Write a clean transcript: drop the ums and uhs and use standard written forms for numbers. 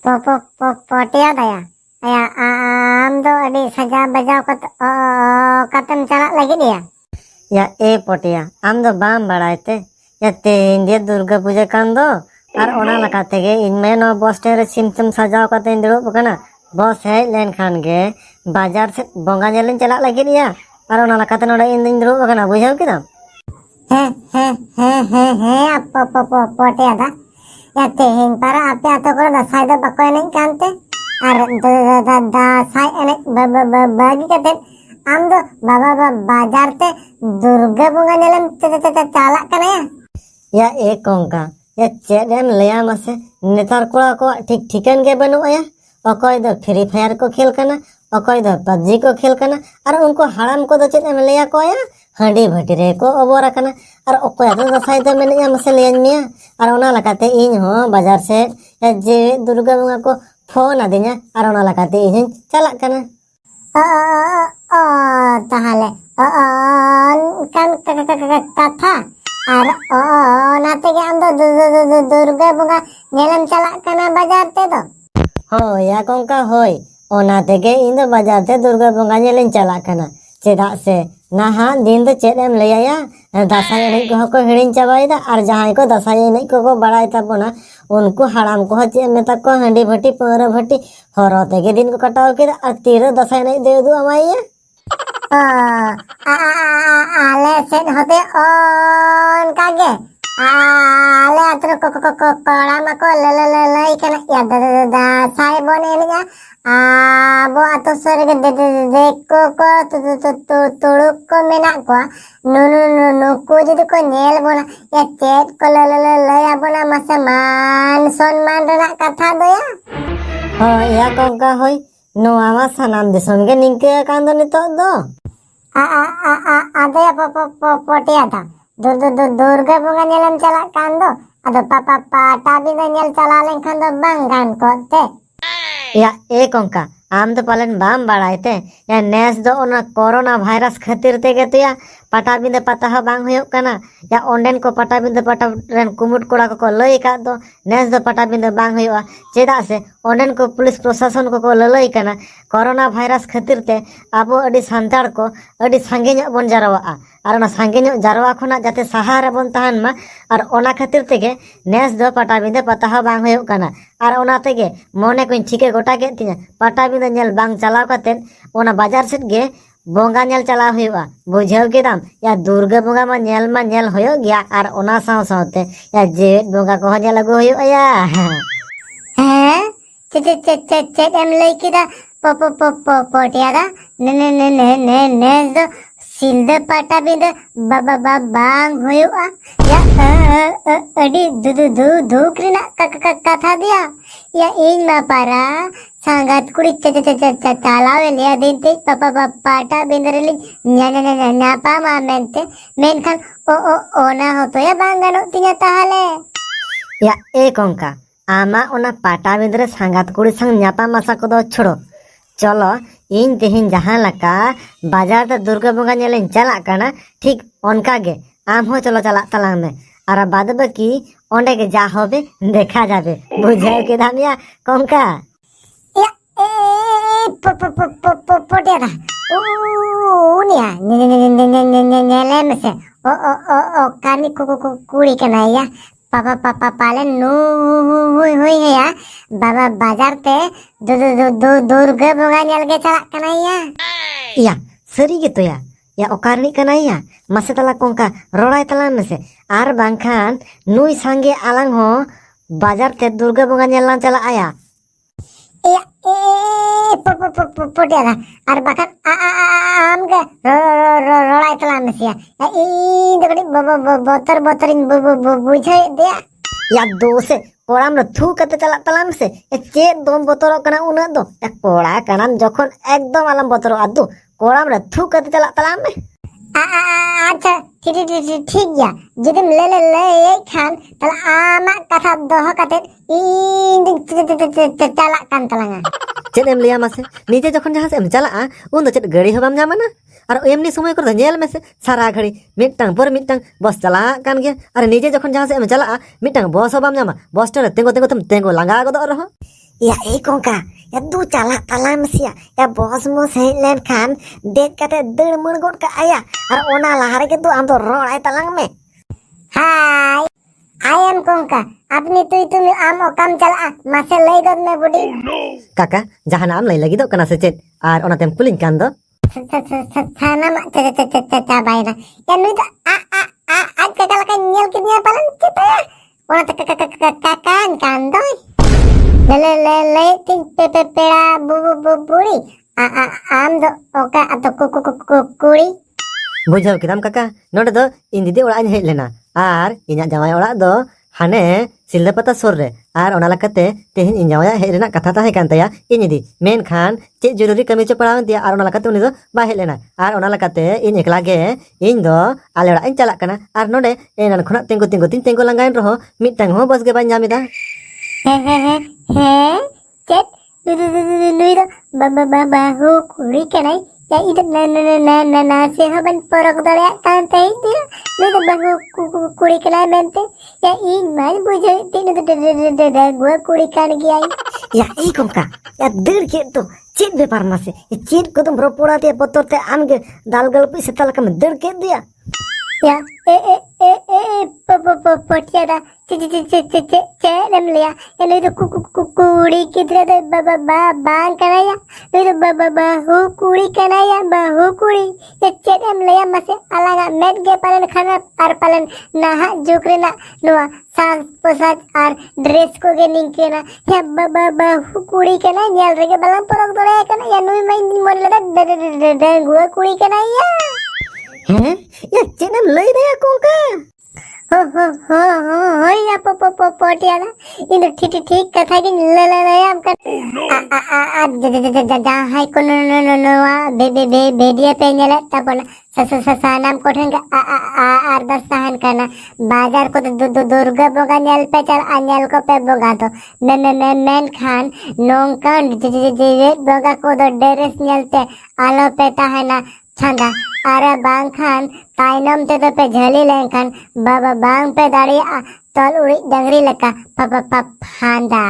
Potia daya. Am do adi saja bajau katem chalak lagi dia. या ए पटिया आम दो बाम बाड़ाइते या तेन dia दुर्गा पूजा कान दो और ओना लगा तेगे इनमें नो बस टेरे सिमटम सजाव का तेन दुरुब बकना बस है लेन खान के बाजार से बोंगा नेलन चला लगी दिया और ओना लगा ते नोडे इन दिन दुरुब बकना बुझाव किदा Potia da. Ya tehin para ape atau kalau dasai da bakoi neng kante. Ar dasai enek bagi katen. Am do baba bajar te durga bunga nelam chalak kana ya. या ए कोंका या चेडम लेया मसे नेतार कोड़ा को ठीक ठिकन के बनुआ अकय दो फ्री फायर को खेल कना अकय दो पबजी को खेल कना और उनको हराम को दो चेद लेया कोया हंडी भटिरे को अबोरा कना और अकय दो दसाई दो मेने या मसे लेन मिया और ओना लगाते इन हो बाजार से या जे दुर्गा बंगा को फोन आदिnya और ओना लगाते इन चला कना Tahale kan kata ar nate ke am do durga bunga nelam chalak kana bajar te do. हो या कोंका होय ओना तेगे इन दो बाजार से दुर्गा बंगा नेलन चला कना चेदा से नाहा दिन दो चेदम लेया दसाई एनई को हिड़िन चाबाइदा और जहां को दसाई एनई को बड़ाई ताबोना उनको हराम को चे मेता को हंडी भट्टी पौरा भट्टी हरो तेगे दिन को कटाव के और तीर दसाई एनई दे दु अमाइया Ale sen hote on kage ale atro ko kola mako le kana ya da sai bone ni ya abo ato sore ke de ko tuluk ko menak ko nu ko jadi ko nyel bona ya chat ko le ya bona masa man sonman renak katha do ya हो या कोंका होय no आमा सनाम दिसम के निंके कांदो नितो दो ada ya potia da durga bunga nelam chalak kando ada papa tapi da nyel chalalen kando banggan kote या ए कोंका आम तो पालन बाम बाड़ाइते या नेस दो ओना कोरोना वायरस खातिर तेगे तो या पटाबिंदे पता हो बांग हुयो कना या ओंडेन को पटाबिंदे पटा रेन कुमुट कोड़ा को लई का दो नेस दो पटाबिंदे बांग हुयो चेदा से ओंडेन को पुलिस प्रशासन को लई कना कोरोना वायरस खातिर ते आबो अडी संताड़ को अडी संगे ᱧᱚᱜ बन जारवा और ओना संगे ᱧᱚᱜ जारवा खोना जाते सहारा बन तहन मा और ओना खातिर तेगे नेस दो पटाबिंदे पता हो बांग हुयो कना और ओना तेगे मोने कोइन ठीके गोटा के तिया पटाबिंदे नेल बांग चलाव कतेन ओना बाजार सेट गे बोंगा नेल चला हुआ बुझाव केदाम या दुर्गा बोंगा मा नेल होयो गया और ओना साव सावते या जेट बोंगा को नेल लगो होयो या हैं चे एम लई किदा पोटिया दा ने दो सिल्दे पाटा बिंदे बाबा बांग होयो या अडी धूक रिना कथा दिया या इन मा पारा सांगात कुड़ी चलावे लिया दिन ते पाटा बिंदरेली न्यापा मा मेनते मेनखान ओना होतो या बांगानो तिnya tahale या ए कोंका आमा ओना पाटा बिंदरे सांगात कुड़ी संग न्यापा मासा को दो छोड़ो चलो इन तेहिन जहां लका बाजार ते दुर्गा बोंगा नेलेन चला कना ठीक ओनका गे आम हो चलो चला तलांग में और बाद बाकी ओंडे के जा होबे देखा जाबे बुझाव के धामिया कोंका पोटिया दा उनिया नेले में से ओ कानी कुड़ी के नाया पापा पालन नु हुई है या बाबा बाजार ते दुर्गा बोंगा नेल के चला कनाया या सरी गे तो या ओकारनी कनाया मसे तला कोंका रोड़ाय तला में से आर बांखान नुई सांगे आलंग हो बाजार ते दुर्गा बोंगा नेलन चला आया पोटिया दा और बाkan आम के रोड़ाय तला में से या इन दकड़ी बोतरिन बुझाय दे या दो से कोड़ाम न थू कते चला तलाम से चे दोम बोतरो कना उना दो कोड़ा कनाम जखन एकदम आलम बोतरो आदु कोड़ाम न थू कते चला तलाम में अच्छा ठीक गया जदिम ले खान तला आमा कथा दोह कते इन चला कान तलांगा चेद एम लिया मासे नीचे जखन जहां से एम चला उन दो चेद गड़ी हबाम जामाना और एमनी समय को नेल में से सारा घड़ी मिटटांग पर मिटटांग बस चला कान गया और नीचे जखन जहां से एम चला मिटटांग बस हबाम जामा बस टे तेंगो तेंगो लांगा गदो रहो Ya kongka, ya du cala talam sia, ya bos mos headline kan, dek kate der murgot ka aya, ar ona lahare ke tu am to rol ay talang me. Hi I am কঙ্কা আপনি তুমি আম কাম চালা মাসে লই গদ মে বুডি Kaka, jahan am lay lagi do kana secet, ar ona tem kuling kan do. থানা মা তে বাইরা ya nuy তো আ কাকালা কা নিয়াল কি নিয়া পালন চিতা ওনা তে কাকান কান্দই le tin pera buড়ি আম দো ওকা আতো কুড়ি Bujau kitam kaka, node do indi de ora hej lena, ar inya jamai ora do hane silda pata sur re, ar ona lakate tehin inya jamai hej rena katha tahe kan taya ini di main khan che jururi kami che padawan dia ar ona lakate uni do ba hej lena, ar ona lakate in ekla ge in do ale ora in chalak kana, ar node enan khona tenggo langain roho mittang ho bos ge ban jamida. হ্যাঁ চেট nuy do bahu kuri kenai ya ida na se haban porok dare kan tei dia nuy do bahu kuri kenai mente ya in man bujhe tin de gua kuri kan giyai Ya kongka, ya der ke to cit bepar mase, cit ko tum ropora te potor te amge dalgal pi setal kam der ke dia. ya potiada lem liya ya nuy do kuri kidra de bang kanaya nuy do bahu kuri kanaya bahu kuri ya em liya mase alaga met ge palen khana ar palen naha jukre na noa sang posat ar dress ko ge ninkena ya bahu kuri kana nyal rege balang porok dole kana ya nuy mai mon lada de gua kuri kanaya Heh, ya cinem lay de kongka. हो या पोटियाला इन ठीक कथा की ले हम कर जहाँ है को नो बेडिया पे नेला तपन ससानाम कोठन का आर्दस सहन करना बाजार को दुर्गा बोगा नेल पे चल अनेल को पे बोगा तो मेन खान नोंका बोगा को डेरेस नेल पे आलो पे ताहना छंदा अरे बांग खान ताइनम ते तो पे झली लें खान बाबा बांग पे दाड़ी तल उड़ी डंगरी लका फांदा